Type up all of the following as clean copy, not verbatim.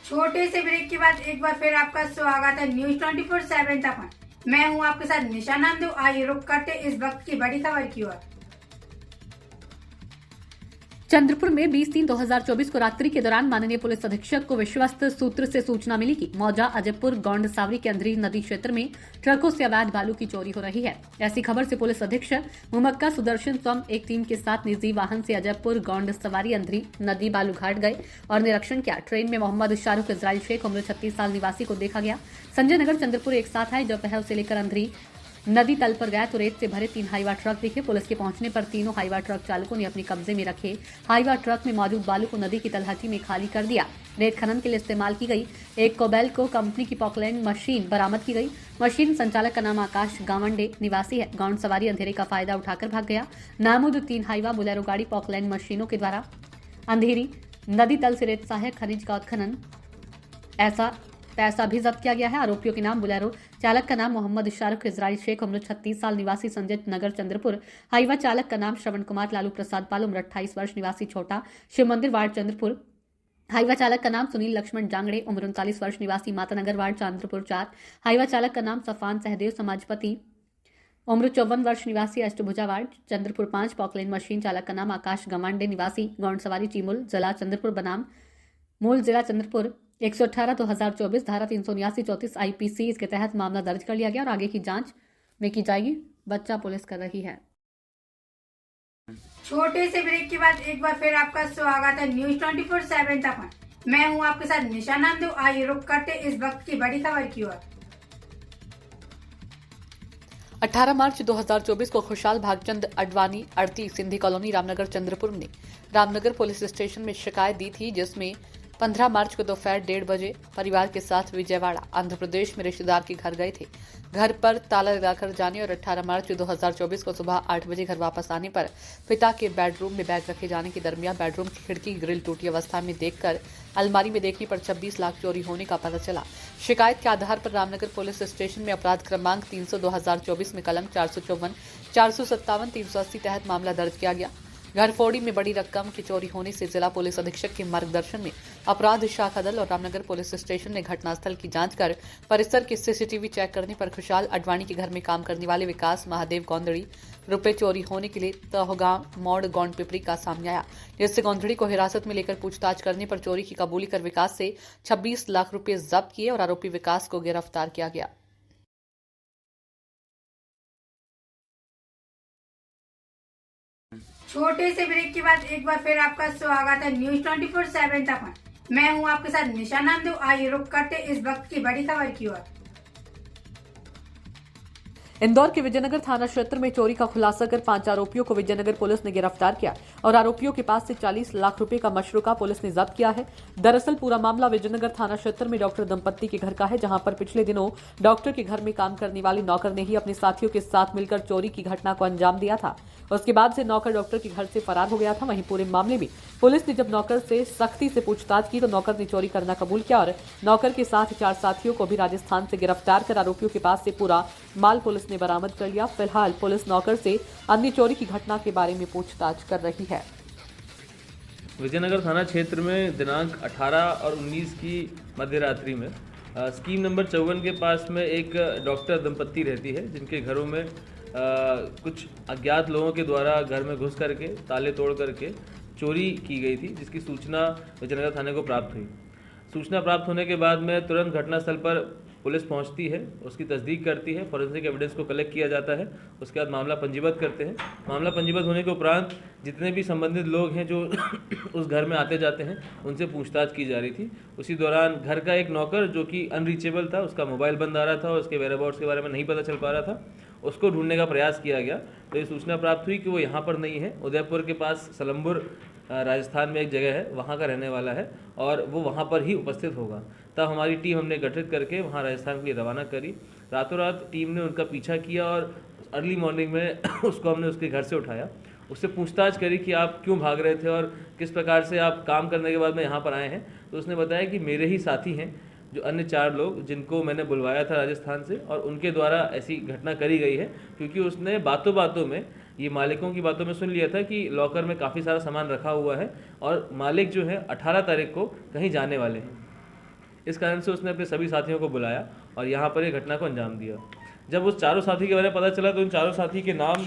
छोटे से ब्रेक के बाद एक बार फिर आपका स्वागत है न्यूज 24/7 तक। मैं हूं आपके साथ निशा नंदू। आइए रुक करते इस वक्त की बड़ी खबर की ओर। चंद्रपुर में 20/3/2024 को रात्रि के दौरान माननीय पुलिस अधीक्षक को विश्वस्त सूत्र से सूचना मिली कि मौजा अजयपुर गौंडसावरी के अंधेरी नदी क्षेत्र में ट्रकों से अवैध बालू की चोरी हो रही है। ऐसी खबर से पुलिस अधीक्षक मुमक्का सुदर्शन स्वम एक टीम के साथ निजी वाहन से अजयपुर गौंडसावरी अंधेरी नदी बालू घाट गए और निरीक्षण किया। ट्रेन में मोहम्मद शाहरुख इजराइल शेख उम्र 36 साल निवासी को देखा गया। संजय नगर चंद्रपुर एक साथ आए। जब वह उसे लेकर अंधेरी नदी तल पर गया तो रेत से भरे 3 हाईवा ट्रक दिखे। पुलिस के पहुंचने पर तीनों हाईवा ट्रक चालकों ने अपने कब्जे में रखे हाईवा ट्रक में मौजूद बालू को नदी की तलहटी में खाली कर दिया। रेत खनन के लिए इस्तेमाल की गई एक कोबेल्को कंपनी की पॉकलैंड मशीन बरामद की गई। मशीन संचालक का नाम आकाश गावंडे निवासी है। गौंडसावरी अंधेरे का फायदा उठाकर भाग गया। नामूद 3 हाईवा बुलेरो गाड़ी पॉकलैंड मशीनों के द्वारा अंधेरी नदी तल से रेत सहायक खनिज का उत्खनन ऐसा पैसा भी जब्त किया गया है। आरोपियों के नाम बुलेरो चालक का नाम मोहम्मद शाहरुख इजराइल शेख उम्र 36 साल निवासी संजय नगर चंद्रपुर। हाईवा चालक का नाम श्रवण कुमार लालू प्रसाद पाल उम्र 28 वर्ष निवासी छोटा शिव मंदिर वार्ड चंद्रपुर। हाईवा चालक का नाम सुनील लक्ष्मण जांगड़े उम्र 39 वर्ष निवासी मातानगर वार्ड चंद्रपुर 4। हाईवा चालक का नाम सफान सहदेव समाजपति उम्र 54 वर्ष निवासी Ashtabhuja ward Chandrapur 5। Poclain machine चालक का नाम आकाश गमांडे निवासी गौंडसावरी चीमुल जिला चंद्रपुर बनाम मूल जिला चंद्रपुर 118/2024 धारा 379-34 IPC इसके तहत मामला दर्ज कर लिया गया और आगे की जांच में की जाएगी। बच्चा पुलिस कर रही है। छोटे से ब्रेक के बाद एक बार फिर आपका स्वागत है न्यूज 24/7 तक। मैं हूं आपके साथ निशा नंदू। आइए रुक करते इस वक्त की बड़ी खबर की ओर। 18 मार्च 2024 को खुशहाल भागचंद अडवाणी अड़ती सिंधी कॉलोनी रामनगर चंद्रपुर ने रामनगर पुलिस स्टेशन में शिकायत दी थी, जिसमें 15 मार्च को दोपहर 1:30 बजे परिवार के साथ विजयवाड़ा आंध्र प्रदेश में रिश्तेदार के घर गए थे। घर पर ताला लगाकर जाने और 18 मार्च 2024 को सुबह 8 बजे घर वापस आने पर पिता के बेडरूम में बैग रखे जाने के दरमियान बेडरूम की खिड़की ग्रिल टूटी अवस्था में देखकर अलमारी में देखने पर 26 लाख चोरी होने का पता चला। शिकायत के आधार पर रामनगर पुलिस स्टेशन में अपराध क्रमांक 300/2024 में कलम 454, 457, 380 तहत मामला दर्ज किया गया। घर फोड़ी में बड़ी रकम की चोरी होने से जिला पुलिस अधीक्षक के मार्गदर्शन में अपराध शाखा दल और रामनगर पुलिस स्टेशन ने घटनास्थल की जांच कर परिसर के CCTV चेक करने पर खुशहाल अडवाणी के घर में काम करने वाले विकास महादेव गौंदड़ी रुपए चोरी होने के लिए तहगांव मोड़ गौंड पिपरी का सामने आया, जिससे गौंदड़ी को हिरासत में लेकर पूछताछ करने पर चोरी की कबूली कर विकास से 26 लाख रुपए जब्त किए और आरोपी विकास को गिरफ्तार किया गया। छोटे से ब्रेक के बाद एक बार फिर आपका स्वागत है न्यूज 24/7 तक। मैं हूं आपके साथ निशा नंदू। आइए रुक करते इस वक्त की बड़ी खबर की ओर। इंदौर के विजयनगर थाना क्षेत्र में चोरी का खुलासा कर 5 आरोपियों को विजयनगर पुलिस ने गिरफ्तार किया और आरोपियों के पास से 40 लाख रुपए का मशरूका पुलिस ने जब्त किया है। दरअसल पूरा मामला विजयनगर थाना क्षेत्र में डॉक्टर दंपत्ति के घर का है, जहां पर पिछले दिनों डॉक्टर के घर में काम करने वाली नौकर ने ही अपने साथियों के साथ मिलकर चोरी की घटना को अंजाम दिया था। उसके बाद से नौकर डॉक्टर के घर से फरार हो गया था। वहीं पूरे मामले में पुलिस ने जब नौकर से सख्ती से पूछताछ की तो नौकर ने चोरी करना कबूल किया और नौकर के साथ 4 साथियों को भी राजस्थान से गिरफ्तार कर आरोपियों के पास से पूरा माल पुलिस ने बरामद कर लिया। फिलहाल पुलिस नौकर से अन्य चोरी की घटना के बारे में पूछताछ कर रही है। विजयनगर थाना क्षेत्र में दिनांक 18 और 19 की मध्य रात्रि में स्कीम नंबर 54 के पास में एक डॉक्टर दंपत्ति रहती है, जिनके घरों में कुछ अज्ञात लोगों के द्वारा घर में घुस करके ताले तोड़ करके चोरी की गई थी, जिसकी सूचना विजयनगर थाने को प्राप्त हुई। सूचना प्राप्त होने के बाद में तुरंत घटनास्थल पर पुलिस पहुंचती है, उसकी तस्दीक करती है, फॉरेंसिक एविडेंस को कलेक्ट किया जाता है। उसके बाद मामला पंजीबद्ध करते हैं। मामला पंजीबद्ध होने के उपरांत जितने भी संबंधित लोग हैं जो उस घर में आते जाते हैं, उनसे पूछताछ की जा रही थी। उसी दौरान घर का एक नौकर जो कि अनरीचेबल था, उसका मोबाइल बंद आ रहा था और उसके वेयरअबाउट्स के बारे में नहीं पता चल पा रहा था, उसको ढूंढने का प्रयास किया गया। तो ये सूचना प्राप्त हुई कि वो यहाँ पर नहीं है, उदयपुर के पास सलम्बुर राजस्थान में एक जगह है, वहाँ का रहने वाला है और वो वहाँ पर ही उपस्थित होगा। तब हमारी टीम हमने गठित करके वहाँ राजस्थान के लिए रवाना करी। रातों रात टीम ने उनका पीछा किया और अर्ली मॉर्निंग में उसको हमने उसके घर से उठाया। उससे पूछताछ करी कि आप क्यों भाग रहे थे और किस प्रकार से आप काम करने के बाद में यहाँ पर आए हैं। तो उसने बताया कि मेरे ही साथी हैं जो अन्य 4 लोग जिनको मैंने बुलवाया था राजस्थान से, और उनके द्वारा ऐसी घटना करी गई है, क्योंकि उसने बातों बातों में ये मालिकों की बातों में सुन लिया था कि लॉकर में काफ़ी सारा सामान रखा हुआ है और मालिक जो है 18 तारीख को कहीं जाने वाले हैं। इस कारण से उसने अपने सभी साथियों को बुलाया और यहाँ पर ये घटना को अंजाम दिया। जब उस चारों साथी के बारे में पता चला तो उन चारों साथी के नाम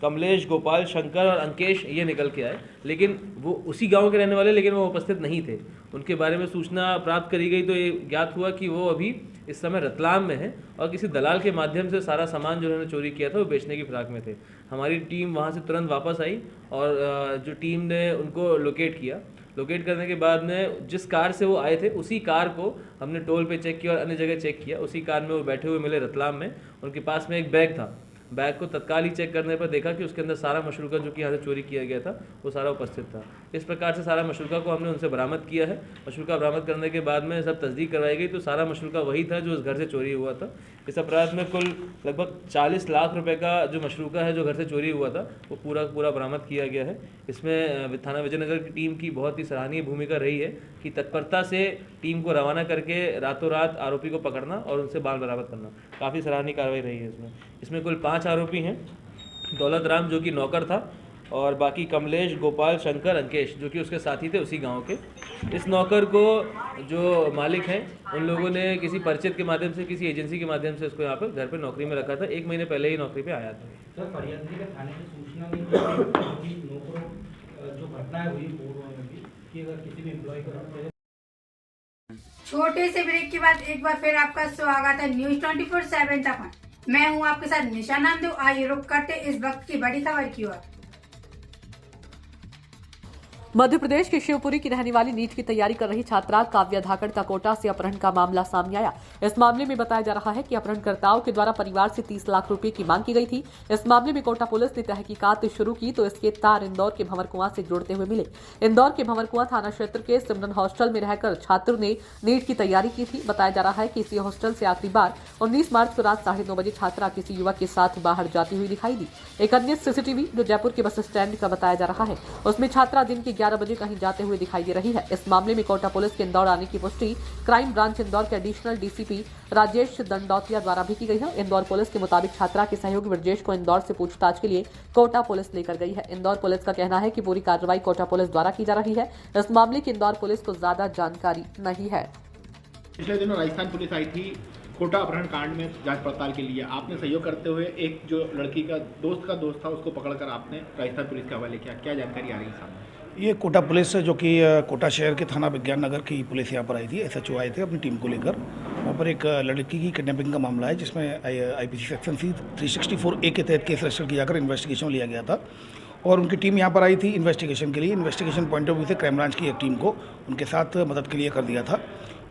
कमलेश, गोपाल, शंकर और अंकेश ये निकल के आए, लेकिन वो उसी गांव के रहने वाले, लेकिन वो उपस्थित नहीं थे। उनके बारे में सूचना प्राप्त करी गई तो ये ज्ञात हुआ कि वो अभी इस समय रतलाम में है और किसी दलाल के माध्यम से सारा सामान जो उन्होंने चोरी किया था वो बेचने की फिराक में थे। हमारी टीम वहाँ से तुरंत वापस आई और जो टीम ने उनको लोकेट किया। लोकेट करने के बाद में जिस कार से वो आए थे उसी कार को हमने टोल पे चेक किया और अन्य जगह चेक किया। उसी कार में वो बैठे हुए मिले रतलाम में। उनके पास में एक बैग था। बैग को तत्काल ही चेक करने पर देखा कि उसके अंदर सारा मशरूका जो कि यहाँ से चोरी किया गया था वो सारा उपस्थित था। इस प्रकार से सारा मशरूका को हमने उनसे बरामद किया है। मशरूका बरामद करने के बाद में सब तस्दीक करवाई गई तो सारा मशरूका वही था जो उस घर से चोरी हुआ था। इस अपराध में कुल लगभग 40 लाख रुपए का जो मशरूका है जो घर से चोरी हुआ था वो पूरा बरामद किया गया है। इसमें थाना विजयनगर की टीम की बहुत ही सराहनीय भूमिका रही है कि तत्परता से टीम को रवाना करके रातों रात आरोपी को पकड़ना और उनसे बाल बरामद करना काफ़ी सराहनीय कार्रवाई रही है। इसमें कुल 5 आरोपी हैं। दौलत राम जो कि नौकर था और बाकी कमलेश, गोपाल, शंकर, अंकेश जो कि उसके साथी थे उसी गांव के। इस नौकर को जो मालिक हैं उन लोगों ने किसी परिचित के माध्यम से, किसी एजेंसी के माध्यम से उसको यहाँ पर घर पे नौकरी में रखा था। 1 महीने पहले ही नौकरी पे आया था। सर, फरियादी का थाने से सूचना नहीं थी नौकरों जो घटना हुई पूर्व में भी कि अगर किसी भी एम्प्लॉय को छोटे से ब्रेक के बाद एक बार फिर आपका स्वागत है न्यूज 24/7 तक। मैं हूं आपके साथ निशा नंदू। आइए रुक करते इस वक्त की बड़ी खबर की ओर। मध्य प्रदेश के शिवपुरी की रहने वाली नीट की तैयारी कर रही छात्रा काव्या धाकड़ का कोटा से अपहरण का मामला सामने आया। इस मामले में बताया जा रहा है कि अपहरणकर्ताओं के द्वारा परिवार से 30 लाख रुपए की मांग की गई थी। इस मामले में कोटा पुलिस ने तहकीकात शुरू की तो इसके तार इंदौर के भंवरकुआं से जुड़ते हुए मिले। इंदौर के भंवरकुआं थाना क्षेत्र के सिमरन हॉस्टल में रहकर छात्र ने नीट की तैयारी की थी। बताया जा रहा है कि इसी हॉस्टल से आखिरी बार 19 मार्च को रात 9:30 बजे छात्रा किसी युवक के साथ बाहर जाती हुई दिखाई दी। एक अन्य सीसीटीवी जो जयपुर के बस स्टैंड का बताया जा रहा है उसमें छात्रा दिन के 11 बजे कहीं जाते हुए दिखाई दे रही है। इस मामले में कोटा पुलिस के इंदौर आने की पुष्टि क्राइम ब्रांच इंदौर के एडिशनल डीसीपी राजेश दंडौतिया द्वारा भी की गई है। इंदौर पुलिस के मुताबिक छात्रा के सहयोगी ब्रजेश को इंदौर से पूछताछ के लिए कोटा पुलिस लेकर गई है। इंदौर पुलिस का कहना है कि पूरी कार्रवाई कोटा पुलिस द्वारा की जा रही है। इस मामले की इंदौर पुलिस को ज्यादा जानकारी नहीं है। पिछले दिनों राजस्थान पुलिस आई थी कोटा अपहरण कांड में जांच पड़ताल के लिए। आपने सहयोग करते हुए एक जो लड़की का दोस्त था उसको पकड़कर आपने राजस्थान पुलिस के हवाले किया। क्या जानकारी आ रही है सामने? ये कोटा पुलिस जो कि कोटा शहर के थाना विज्ञान नगर की पुलिस यहाँ पर आई थी। एसएचओ आए थे अपनी टीम को लेकर। वहाँ पर एक लड़की की किडनैपिंग का मामला है जिसमें आईपीसी सेक्शन 364A के तहत केस रजिस्टर किया जाकर इन्वेस्टिगेशन लिया गया था और उनकी टीम यहाँ पर आई थी इन्वेस्टिगेशन के लिए। इन्वेस्टिगेशन पॉइंट ऑफ व्यू से क्राइम ब्रांच की एक टीम को उनके साथ मदद के लिए कर दिया था।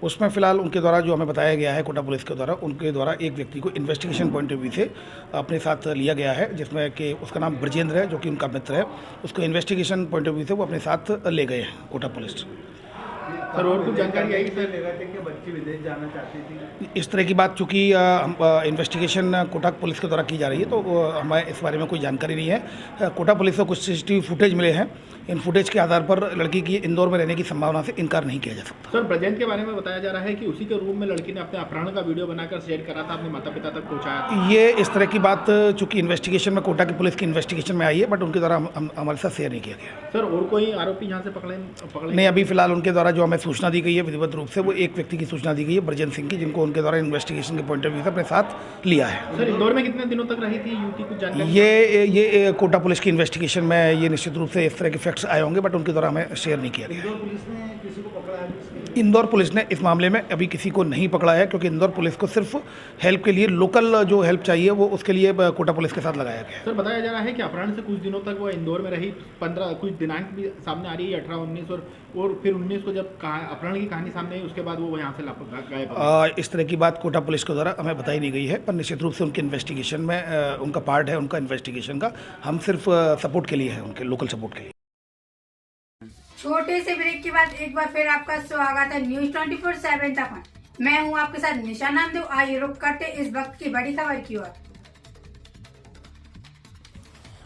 उसमें फ़िलहाल उनके द्वारा जो हमें बताया गया है कोटा पुलिस के द्वारा, उनके द्वारा एक व्यक्ति को इन्वेस्टिगेशन पॉइंट ऑफ व्यू से अपने साथ लिया गया है जिसमें कि उसका नाम ब्रजेंद्र है जो कि उनका मित्र है। उसको इन्वेस्टिगेशन पॉइंट ऑफ व्यू से वो अपने साथ ले गए हैं कोटा पुलिस। सर, और कुछ जानकारी आई सर? कि बच्ची विदेश जाना चाहती थी, इस तरह की बात चूँकि इन्वेस्टिगेशन कोटा पुलिस के द्वारा की जा रही है तो हमें इस बारे में कोई जानकारी नहीं है। कोटा पुलिस को कुछ सीसीटीवी फुटेज मिले हैं। इन फुटेज के आधार पर लड़की की इंदौर में रहने की संभावना से इनकार नहीं किया जा सकता। सर, ब्रजेंद्र के बारे में बताया जा रहा है कि उसी के रूम में लड़की ने अपने अपहरण का वीडियो बनाकर शेयर करा था, अपने माता पिता तक पहुंचाया था। ये इस तरह की बात चूँकि इन्वेस्टिगेशन में कोटा की पुलिस की इन्वेस्टिगेशन में आई है बट उनके द्वारा हमारे साथ शेयर नहीं किया गया। सर, और कोई आरोपी यहाँ से पकड़े नहीं, अभी फिलहाल उनके द्वारा जो हमें सूचना दी गई है विधिवत रूप से वो एक व्यक्ति की सूचना दी गई है ब्रजेंद्र सिंह की, जिनको उनके द्वारा इन्वेस्टिगेशन के पॉइंट ऑफ व्यू से अपने साथ लिया है। सर, इंदौर में कितने दिनों तक रही थी युवती, कुछ जानकारी? ये कोटा पुलिस की इन्वेस्टिगेशन में ये निश्चित रूप से इस तरह के फैक्ट्स आए होंगे बट उनके द्वारा हमें शेयर नहीं किया गया। इंदौर पुलिस ने इस मामले में अभी किसी को नहीं पकड़ा है क्योंकि इंदौर पुलिस को सिर्फ हेल्प के लिए लोकल जो हेल्प चाहिए वो उसके लिए कोटा पुलिस के साथ लगाया गया है। सर, बताया जा रहा है कि अपहरण से कुछ दिनों तक वो इंदौर में रही। 15 कुछ दिनांक भी सामने आ रही है, 18, 19 और फिर 19 को जब अपहरण की कहानी सामने आई उसके बाद वो यहाँ से गायब। इस तरह की बात कोटा पुलिस के द्वारा हमें बताई नहीं गई है पर निश्चित रूप से उनके इन्वेस्टिगेशन में उनका पार्ट है, उनका इन्वेस्टिगेशन का। हम सिर्फ सपोर्ट के लिए है, उनके लोकल सपोर्ट के लिए। छोटे से ब्रेक के बाद एक बार फिर आपका स्वागत है न्यूज 24/7 तक। मैं हूं आपके साथ निशा नंदू। आइए रुक करते इस वक्त की बड़ी खबर की ओर।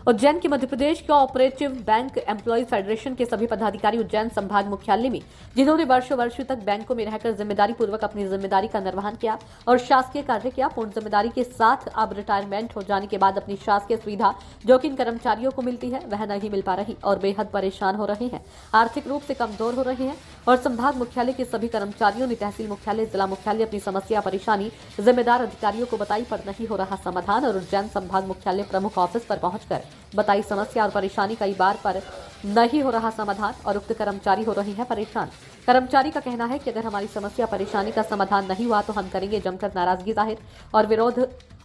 उज्जैन के Madhya Pradesh cooperative bank employ federation के सभी पदाधिकारी उज्जैन संभाग मुख्यालय में, जिन्होंने वर्षों तक बैंकों में रहकर जिम्मेदारी पूर्वक अपनी जिम्मेदारी का निर्वहन किया और शासकीय कार्य किया, पूर्ण जिम्मेदारी के साथ अब रिटायरमेंट हो जाने के बाद अपनी शासकीय सुविधा जो कि इन कर्मचारियों को मिलती है वह नहीं मिल पा रही और बेहद परेशान हो रहे हैं, आर्थिक रूप से कमजोर हो रहे हैं। और संभाग मुख्यालय के सभी कर्मचारियों ने तहसील मुख्यालय, जिला मुख्यालय अपनी समस्या परेशानी जिम्मेदार अधिकारियों को बताई पर नहीं हो रहा समाधान और उज्जैन संभाग मुख्यालय प्रमुख ऑफिस पर पहुंचकर बताई समस्या और परेशानी कई बार पर नहीं हो रहा समाधान और उक्त कर्मचारी हो रहे हैं परेशान। कर्मचारी का कहना है कि अगर हमारी समस्या परेशानी का समाधान नहीं हुआ तो हम करेंगे जमकर नाराजगी जाहिर और विरोध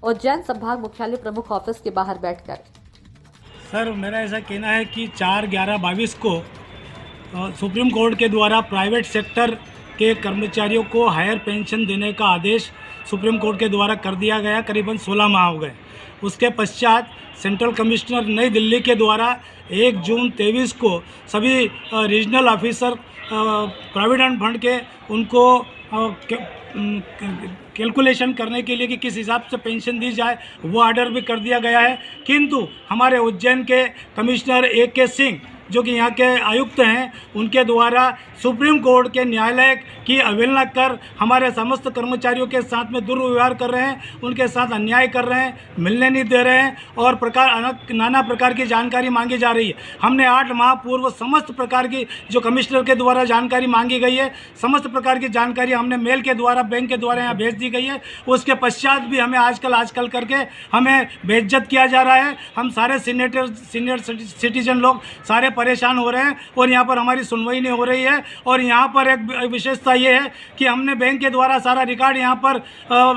उज्जैन संभाग मुख्यालय प्रमुख ऑफिस के बाहर बैठकर। सर, मेरा ऐसा कहना है कि 4/11/22 को सुप्रीम कोर्ट के द्वारा प्राइवेट सेक्टर के कर्मचारियों को हायर पेंशन देने का आदेश सुप्रीम कोर्ट के द्वारा कर दिया गया। करीबन 16 माह हो गए। उसके पश्चात सेंट्रल कमिश्नर नई दिल्ली के द्वारा 1 जून 23 को सभी रीजनल ऑफिसर प्रोविडेंट फंड के उनको कैलकुलेशन करने के लिए कि किस हिसाब से पेंशन दी जाए वो ऑर्डर भी कर दिया गया है। किंतु हमारे उज्जैन के कमिश्नर AK सिंह जो कि यहाँ के आयुक्त हैं, उनके द्वारा सुप्रीम कोर्ट के न्यायालय की अवहेलना कर हमारे समस्त कर्मचारियों के साथ में दुर्व्यवहार कर रहे हैं, उनके साथ अन्याय कर रहे हैं, मिलने नहीं दे रहे हैं और नाना प्रकार की जानकारी मांगी जा रही है। हमने 8 माह पूर्व समस्त प्रकार की जो कमिश्नर के द्वारा जानकारी मांगी गई है, समस्त प्रकार की जानकारी हमने मेल के द्वारा, बैंक के द्वारा यहाँ भेज दी गई है। उसके पश्चात भी हमें आजकल करके हमें बेइज्जत किया जा रहा है। हम सारे सीनियर सिटीजन लोग सारे परेशान हो रहे हैं और यहाँ पर हमारी सुनवाई नहीं हो रही है। और यहाँ पर एक विशेषता ये है कि हमने बैंक के द्वारा सारा रिकॉर्ड यहाँ पर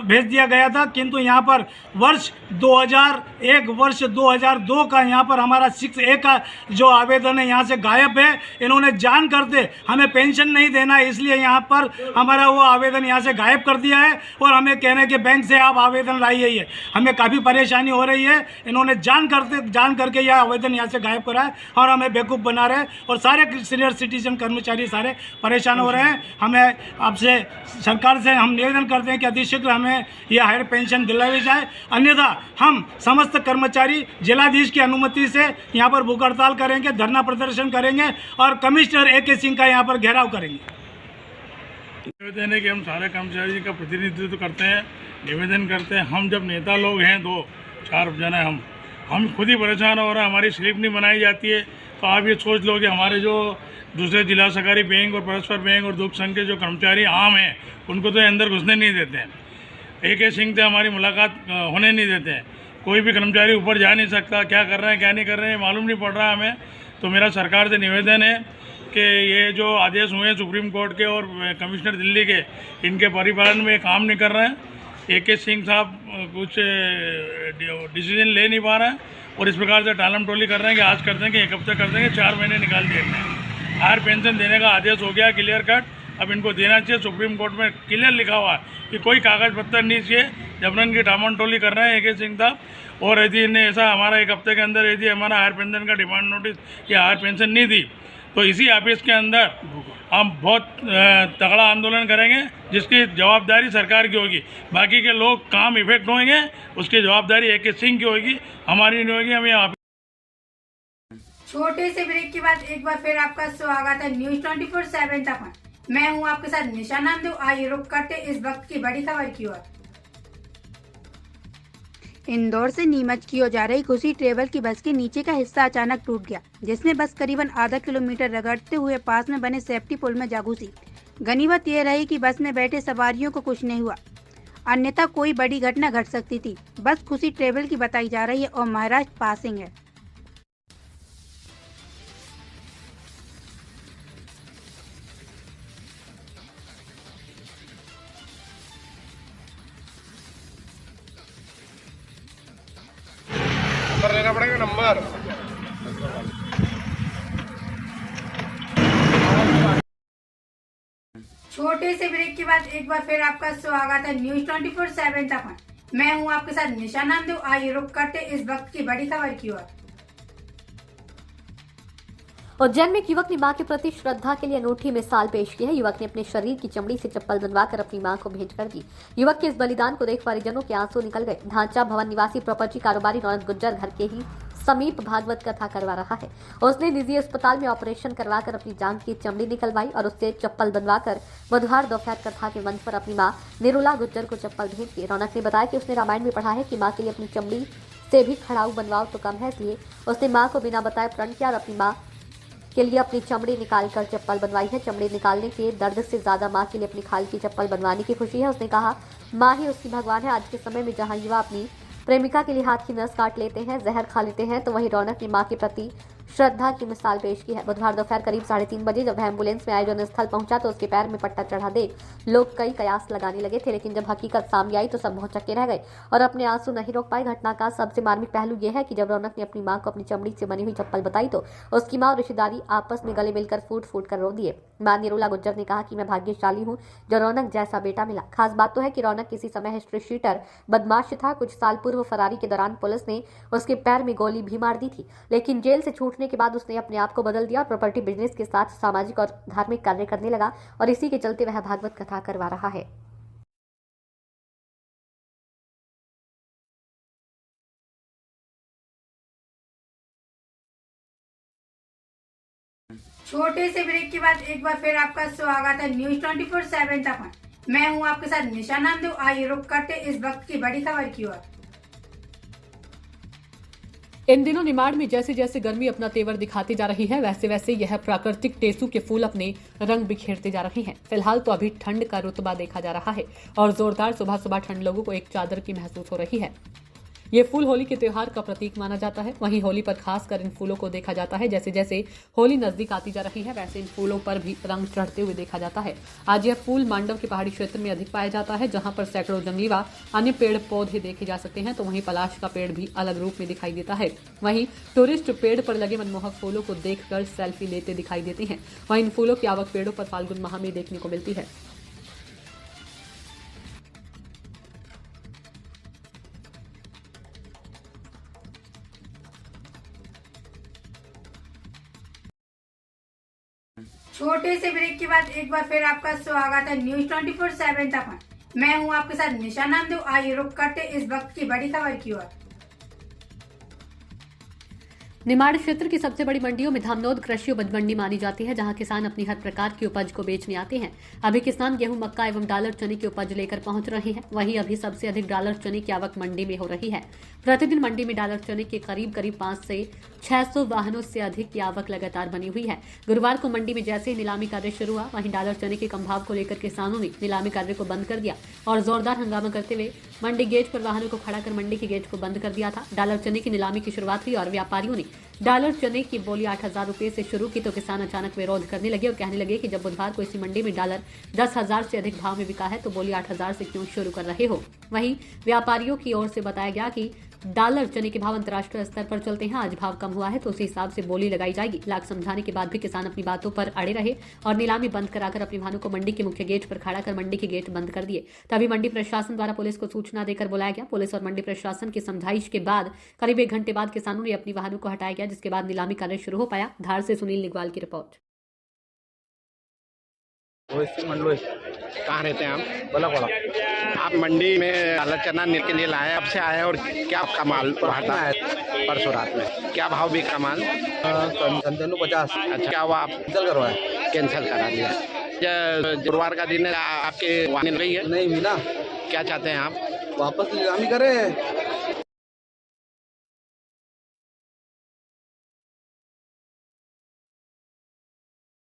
भेज दिया गया था, किंतु यहाँ पर वर्ष 2001 वर्ष 2002 का यहाँ पर हमारा 6A का जो आवेदन है यहाँ से गायब है। इन्होंने जान करते हमें पेंशन नहीं देना है, इसलिए यहाँ पर हमारा वो आवेदन यहाँ से गायब कर दिया है और हमें कहने के बैंक से आप आवेदन लाइए है। हमें काफ़ी परेशानी हो रही है। इन्होंने जान करके यह आवेदन यहाँ से गायब करा है और हमें बेवकूफ़ बना रहे हैं और सारे सीनियर सिटीजन कर्मचारी सारे परेशान हो रहे हैं। हमें आपसे सरकार से हम निवेदन करते हैं कि अतिशीघ्र हमें यह हायर पेंशन दिलाई जाए, अन्यथा हम समस्त कर्मचारी जिलाधीश की अनुमति से यहाँ पर भूख हड़ताल करेंगे, धरना प्रदर्शन करेंगे और कमिश्नर AK सिंह का यहाँ पर घेराव करेंगे। निवेदन है कि हम सारे कर्मचारी का प्रतिनिधित्व करते हैं, निवेदन करते हैं। हम जब नेता लोग हैं 2-4 जने हम खुद ही परेशान हो रहे हैं। हमारी स्लिप नहीं बनाई जाती है। तो आप ये सोच लो कि हमारे जो दूसरे जिला सहकारी बैंक और परस्पर बैंक और दूध संघ के जो कर्मचारी आम हैं उनको तो अंदर घुसने नहीं देते हैं। AK सिंह से हमारी मुलाकात होने नहीं देते हैं। कोई भी कर्मचारी ऊपर जा नहीं सकता। क्या कर रहे हैं क्या नहीं कर रहे हैं मालूम नहीं पड़ रहा है हमें। तो मेरा सरकार से निवेदन है कि ये जो आदेश हुए सुप्रीम कोर्ट के और कमिश्नर दिल्ली के, इनके परिपालन में काम नहीं कर रहे हैं। AK सिंह साहब कुछ डिसीजन ले नहीं पा रहे हैं और इस प्रकार से टालम टोली कर रहे हैं कि आज कर देंगे, 1 हफ्ते कर देंगे, 4 महीने निकाल दिए। हायर पेंशन देने का आदेश हो गया क्लियर कट, अब इनको देना चाहिए। सुप्रीम कोर्ट में क्लियर लिखा हुआ है कि कोई कागज़ पत्तर नहीं चाहिए। जबरन की टामन टोली कर रहे हैं AK सिंह साहब। और यदि इन्हें ऐसा हमारा 1 हफ्ते के अंदर यदि हमारा हायर पेंशन का डिमांड नोटिस या हायर पेंशन नहीं दी तो इसी ऑफिस के अंदर हम बहुत तगड़ा आंदोलन करेंगे, जिसकी जवाबदारी सरकार की होगी। बाकी के लोग काम इफेक्ट होंगे, उसकी जवाबदारी AK सिंह की होगी, हमारी नहीं होगी। हम यहाँ छोटे से ब्रेक के बाद एक बार फिर आपका स्वागत है न्यूज 24/7 तक। मैं हूं आपके साथ निशा नामदेव। आइए रुक करते इस वक्त की बड़ी खबर की ओर। इंदौर से नीमच की ओर जा रही खुशी ट्रेवल की बस के नीचे का हिस्सा अचानक टूट गया, जिसमें बस करीबन आधा किलोमीटर रगड़ते हुए पास में बने सेफ्टी पुल में जा घुसी। गनीमत ये रही कि बस में बैठे सवारियों को कुछ नहीं हुआ, अन्यथा कोई बड़ी घटना घट सकती थी। बस खुशी ट्रेवल की बताई जा रही है और महाराष्ट्र पासिंग है। लेना पड़ेगा नंबर। छोटे से ब्रेक के बाद एक बार फिर आपका स्वागत है न्यूज 24/7 तक। मैं हूं आपके साथ निशा नामदेव। आइए रुक करते इस वक्त की बड़ी खबर की ओर। उज्जैन में एक युवक ने मां के प्रति श्रद्धा के लिए अनूठी मिसाल पेश की है। युवक ने अपने शरीर की चमड़ी से चप्पल बनवाकर अपनी मां को भेंट कर दी। युवक के इस बलिदान को देख परिजनों के आंसू निकल गए। ढांचा भवन निवासी प्रॉपर्टी कारोबारी रौनक गुज्जर घर के ही समीप भागवत कथा करवा रहा है। उसने निजी अस्पताल में ऑपरेशन करवाकर अपनी जांघ की चमड़ी निकलवाई और उससे चप्पल बनवाकर बुधवार दोपहर कथा के मंच पर अपनी मां निरुला गुज्जर को चप्पल भेंट की। रौनक ने बताया कि उसने रामायण में पढ़ा है कि मां के लिए अपनी चमड़ी से भी खड़ाऊ बनवाओ तो कम है, इसलिए उसने मां को बिना बताए प्रण किया और अपनी मां के लिए अपनी चमड़ी निकालकर चप्पल बनवाई है। चमड़ी निकालने के दर्द से ज्यादा मां के लिए अपनी खाल की चप्पल बनवाने की खुशी है। उसने कहा मां ही उसकी भगवान है। आज के समय में जहां युवा अपनी प्रेमिका के लिए हाथ की नस काट लेते हैं, जहर खा लेते हैं, तो वहीं रौनक ने मां के प्रति श्रद्धा की मिसाल पेश की है। बुधवार दोपहर करीब 3:30 बजे जब एम्बुलेंस में आयोजन स्थल पहुंचा तो उसके पैर में पट्टा चढ़ा देख लोग कई कयास लगाने लगे थे, लेकिन जब हकीकत सामने आई तो सब भौचक्के रह गए और अपने आंसू नहीं रोक पाए। घटना का सबसे मार्मिक पहलू यह है कि जब रौनक ने अपनी मां को अपनी चमड़ी से बनी हुई चप्पल बताई तो उसकी मां और रिश्तेदारी आपस में गले मिलकर फूट फूट कर रो दिए। मां निरुला गुज्जर ने कहा कि मैं भाग्यशाली हूं जो रौनक जैसा बेटा मिला। खास बात तो है कि रौनक किसी समय हिस्ट्री शीटर बदमाश था। कुछ साल पूर्व फरारी के दौरान पुलिस ने उसके पैर में गोली भी मार दी थी, लेकिन जेल से छूटने के बाद उसने अपने आप को बदल दिया और प्रॉपर्टी बिजनेस के साथ सामाजिक और धार्मिक कार्य करने लगा और इसी के चलते वह भागवत कथा करवा रहा है। छोटे से ब्रेक के बाद एक बार फिर आपका स्वागत है न्यूज 24/7 तक। मैं हूं आपके साथ निशा नामदेव। आइए रुक करते इस वक्त की बड़ी खबर की ओर। इन दिनों निमाड़ में जैसे जैसे गर्मी अपना तेवर दिखाती जा रही है, वैसे वैसे यह प्राकृतिक टेसू के फूल अपने रंग बिखेरते जा रहे हैं। फिलहाल तो अभी ठंड का रुतबा देखा जा रहा है और जोरदार सुबह सुबह ठंड लोगों को एक चादर की महसूस हो रही है। ये फूल होली के त्योहार का प्रतीक माना जाता है। वहीं होली पर खासकर इन फूलों को देखा जाता है। जैसे जैसे होली नजदीक आती जा रही है वैसे इन फूलों पर भी रंग चढ़ते हुए देखा जाता है। आज यह फूल मांडव के पहाड़ी क्षेत्र में अधिक पाया जाता है, जहां पर सैकड़ों जंगली व अन्य पेड़ पौधे देखे जा सकते हैं। तो वहीं पलाश का पेड़ भी अलग रूप में दिखाई देता है। वहीं टूरिस्ट पेड़ पर लगे मनमोहक फूलों को देखकर सेल्फी लेते दिखाई देते हैं। वहीं इन फूलों की आवक पेड़ों पर फाल्गुन माह में देखने को मिलती है। छोटे से ब्रेक के बाद एक बार फिर आपका स्वागत है न्यूज 24/7 तक। मैं हूं आपके साथ निशा नामदेव। आइए रुक करते इस वक्त की बड़ी खबर की ओर। निमाड़ क्षेत्र की सबसे बड़ी मंडियों में धामनोद कृषि उपज मंडी मानी जाती है, जहां किसान अपनी हर प्रकार की उपज को बेचने आते हैं। अभी किसान गेहूं, मक्का एवं डालर चने की उपज लेकर पहुंच रहे हैं। वहीं अभी सबसे अधिक डालर चने की आवक मंडी में हो रही है। प्रतिदिन मंडी में डालर चने के करीब 500 से 600 वाहनों से अधिक की आवक लगातार बनी हुई है। गुरुवार को मंडी में जैसे ही नीलामी कार्य शुरू हुआ, वहीं डालर चने के कम भाव को लेकर किसानों ने नीलामी कार्य को बंद कर दिया और जोरदार हंगामा करते हुए मंडी गेट पर वाहनों को खड़ा कर मंडी के गेट को बंद कर दिया था। डालर चने की नीलामी की शुरुआत हुई और व्यापारियों ने डालर चने की बोली 8,000 रुपए से शुरू की तो किसान अचानक विरोध करने लगे और कहने लगे कि जब बुधवार को इसी मंडी में डालर 10,000 से अधिक भाव में बिका है तो बोली 8,000 से क्यों शुरू कर रहे हो। वहीं व्यापारियों की ओर से बताया गया कि डालर चने के भाव अंतर्राष्ट्रीय स्तर पर चलते हैं, आज भाव कम हुआ है तो उसी हिसाब से बोली लगाई जाएगी। लाख समझाने के बाद भी किसान अपनी बातों पर अड़े रहे और नीलामी बंद कराकर अपने वाहनों को मंडी के मुख्य गेट पर खड़ा कर मंडी के गेट बंद कर दिए। तभी मंडी प्रशासन द्वारा पुलिस को सूचना देकर बुलाया गया। पुलिस और मंडी प्रशासन की समझाइश के बाद करीब 1 घंटे बाद किसानों ने अपनी वाहनों को हटाया गया, जिसके बाद नीलामी कार्य शुरू हो पाया। धार से सुनील निगवाल की रिपोर्ट। कहाँ रहते हैं आप? बलाकोड़ा। आप मंडी में डालर चना के लिए लाए, अब से आए और क्या आपका माल भाटा है? परसों रात में क्या भाव बिका माल? 50। अच्छा, क्या हुआ? आप कैंसिल करवाए? कैंसिल करा दिया। गुरुवार का दिन है, आपके वहाँ मिल गई है? नहीं मिला। क्या चाहते हैं आप? वापस नीलामी करें।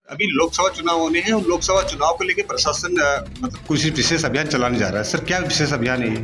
अभी लोकसभा चुनाव होने हैं और लोकसभा चुनाव को लेकर प्रशासन मतलब कुछ विशेष अभियान चलाने जा रहा है। सर, क्या विशेष अभियान है ये?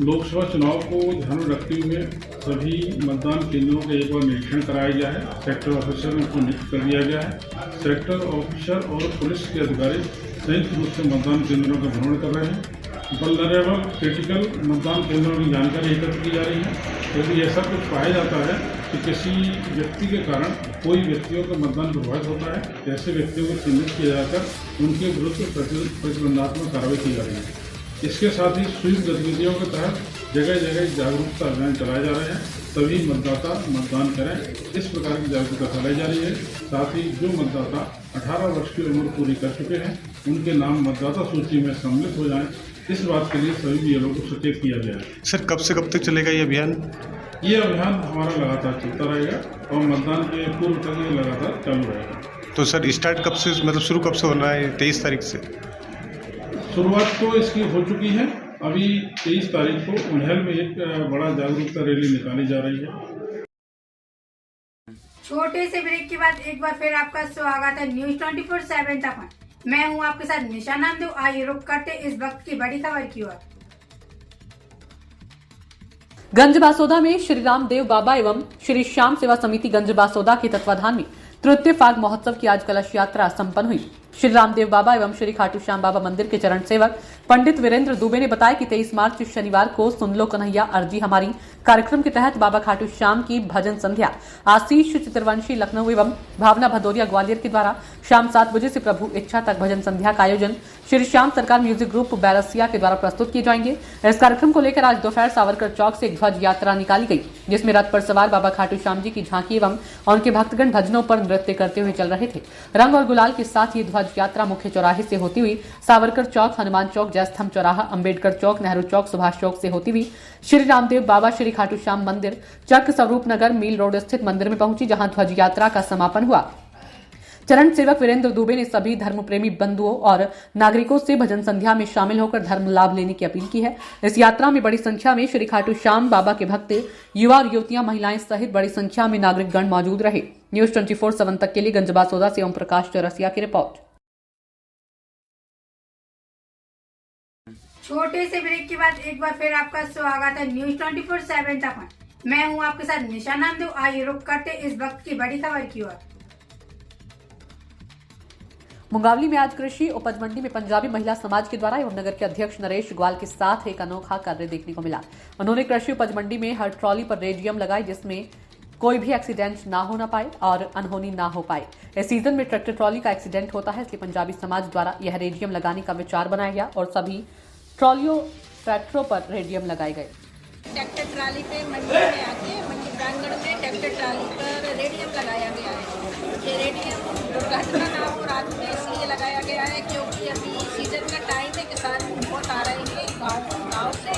लोकसभा चुनाव को ध्यान में रखते हुए सभी मतदान केंद्रों का एक बार निरीक्षण कराया गया है। सेक्टर ऑफिसर को नियुक्त कर दिया गया है। सेक्टर ऑफिसर और पुलिस के अधिकारी संयुक्त रूप से मतदान केंद्रों का भ्रमण कर रहे हैं। वल्नरेबल क्रिटिकल मतदान केंद्रों की जानकारी एकत्र की जा रही है। यदि ऐसा कुछ पाया जाता है कि किसी व्यक्ति के कारण कोई व्यक्तियों का मतदान प्रभावित होता है, ऐसे व्यक्तियों को चिन्हित किया जाकर उनके विरुद्ध प्रतिबंधात्मक कार्रवाई की जा रही है। इसके साथ ही स्वीप गतिविधियों के तहत जगह जगह जागरूकता अभियान चलाए जा रहे हैं। सभी मतदाता मतदान करें, इस प्रकार की जागरूकता फैलाई जा रही है। साथ ही जो मतदाता 18 वर्ष की उम्र पूरी कर चुके हैं उनके नाम मतदाता सूची में सम्मिलित हो जाएं, इस बात के लिए सभी बीएलओ को सचेत किया गया है। सर, कब से कब तक चलेगा ये अभियान? ये अभियान हमारा लगातार चलता रहेगा और मतदान के पूर्व तक ये लगातार चालू रहेगा। तो सर स्टार्ट कब से, मतलब शुरू कब से होना है? 23 तारीख से शुरुआत तो इसकी हो चुकी है। अभी 23 तारीख को उन्हेल में एक बड़ा जागरूकता रैली निकाली जा रही है। छोटे से ब्रेक के बाद एक बार फिर आपका स्वागत है न्यूज 24/7 तक। मैं हूं आपके साथ निशा नंदू। आइए रुक करते इस वक्त की बड़ी खबर की ओर। गंज बासोदा में श्री रामदेव बाबा एवं श्री श्याम सेवा समिति गंज बासोदा के तत्वाधान में तृतीय फाग महोत्सव की आज कलश यात्रा संपन्न हुई। श्री रामदेव बाबा एवं श्री खाटू श्याम बाबा मंदिर के चरण सेवक पंडित वीरेंद्र दुबे ने बताया कि 23 मार्च शनिवार को सुन लो कन्हैया अर्जी हमारी कार्यक्रम के तहत बाबा खाटू श्याम की भजन संध्या आशीष चित्रवंशी लखनऊ एवं भावना भदौरिया ग्वालियर के द्वारा शाम 7 बजे से प्रभु इच्छा तक भजन संध्या का आयोजन श्री श्याम सरकार म्यूजिक ग्रुप बैरसिया के द्वारा प्रस्तुत किए जाएंगे। इस कार्यक्रम को लेकर आज दोपहर सावरकर चौक से एक ध्वज यात्रा निकाली गई, जिसमें रथ पर सवार बाबा खाटू श्याम जी की झांकी एवं उनके भक्तगण भजनों पर नृत्य करते हुए चल रहे थे। रंग और गुलाल के साथ ये ध्वज यात्रा मुख्य चौराहे से होती हुई सावरकर चौक, हनुमान चौक, जयस्तंभ चौराहा, अंबेडकर चौक, नेहरू चौक, सुभाष चौक से होती हुई श्री रामदेव बाबा श्री खाटू श्याम मंदिर चक स्वरूप नगर मील रोड स्थित मंदिर में पहुंची, जहां ध्वज यात्रा का समापन हुआ। चरण सेवक वीरेंद्र दुबे ने सभी धर्म प्रेमी बंधुओं और नागरिकों से भजन संध्या में शामिल होकर धर्म लाभ लेने की अपील की है। इस यात्रा में बड़ी संख्या में श्री खाटू श्याम बाबा के भक्त, युवा और युवतियां, महिलाएं सहित बड़ी संख्या में नागरिक गण मौजूद रहे। न्यूज 24/7 तक के लिए गंज बासोदा से ओम प्रकाश चौरसिया की रिपोर्ट। छोटे से ब्रेक के बाद एक बार फिर आपका स्वागत है न्यूज 24/7 तक। मैं हूं आपके साथ निशा नंदू। आइए रुक करते इस वक्त की बड़ी खबर की ओर। मुंगावली में आज कृषि उपज मंडी में पंजाबी महिला समाज के द्वारा एवं नगर के अध्यक्ष नरेश ग्वाल के साथ एक अनोखा कार्य देखने को मिला। उन्होंने कृषि उपज मंडी में हर ट्रॉली पर रेडियम लगाई, जिसमें कोई भी एक्सीडेंट ना होना पाए और अनहोनी ना हो पाए। इस सीजन में ट्रैक्टर ट्रॉली का एक्सीडेंट होता है, इसलिए पंजाबी समाज द्वारा यह रेडियम लगाने का विचार बनाया गया और सभी ट्रॉलियों ट्रैक्टरों पर रेडियम लगाए गए। ट्रैक्टर ट्राली पे मंडी में आके मंडी प्रांगण में ट्रैक्टर ट्राली पर रेडियम लगाया गया है। ये रेडियम दुर्घटना ना हो रात में इसलिए लगाया गया है, क्योंकि अभी सीजन का टाइम है, किसान बहुत आ रहे हैं गाँव से,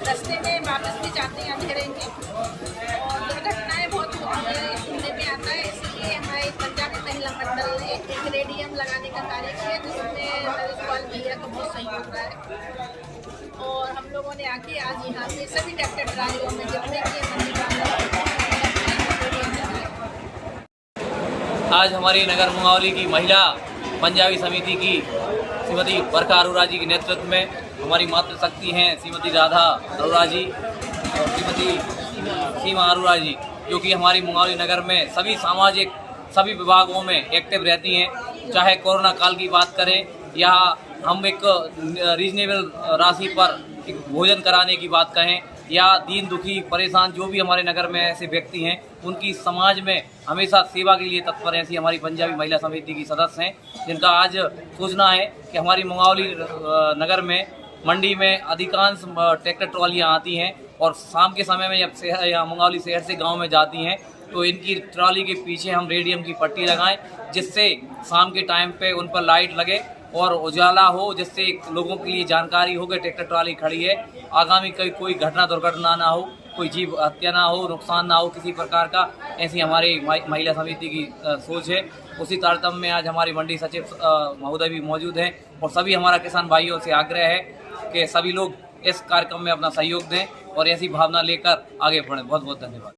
रास्ते में वापस भी जाते हैं अंधेरे में और दुर्घटनाएं बहुत होती है, सुनने में आता है। इसलिए हमारे पंजाबी महिला मंडल ने एक रेडियम लगाने का कार्य किया, जिसमें नरेश ग्वाल भैया का बहुत सहयोग रहा है और हम लोगों ने आके आज यहाँ पे सभी ट्रैक्टर ट्रालियों में जितने भी आज हमारी नगर मुंगावली की महिला पंजाबी समिति की श्रीमती बरखा अरोड़ा जी के नेतृत्व में हमारी मातृशक्ति हैं श्रीमती राधा अरोड़ा जी और श्रीमती सीमा अरोड़ा जी, जो कि हमारी मुंगावली नगर में सभी सामाजिक सभी विभागों में एक्टिव रहती हैं। चाहे कोरोना काल की बात करें या हम एक रीजनेबल राशि पर एक भोजन कराने की बात कहें या दीन दुखी परेशान जो भी हमारे नगर में ऐसे व्यक्ति हैं, उनकी समाज में हमेशा सेवा के लिए तत्पर ऐसी हमारी पंजाबी महिला समिति की सदस्य हैं, जिनका आज सूचना है कि हमारी मुंगावली नगर में मंडी में अधिकांश ट्रैक्टर ट्रॉलियाँ आती हैं और शाम के समय में जब शहर या मुंगावली शहर से गाँव में जाती हैं तो इनकी ट्रॉली के पीछे हम रेडियम की पट्टी लगाएं, जिससे शाम के टाइम पे उन पर लाइट लगे और उजाला हो, जिससे लोगों के लिए जानकारी हो कि ट्रैक्टर ट्रॉली खड़ी है, आगामी कोई घटना दुर्घटना ना हो, कोई जीव हत्या ना हो, नुकसान ना हो किसी प्रकार का। ऐसी हमारी महिला समिति की सोच है। उसी तारतम्य में आज हमारी मंडी सचिव महोदय भी मौजूद हैं और सभी हमारा किसान भाइयों से आग्रह है कि सभी लोग इस कार्यक्रम में अपना सहयोग दें और ऐसी भावना लेकर आगे बढ़ें। बहुत बहुत धन्यवाद।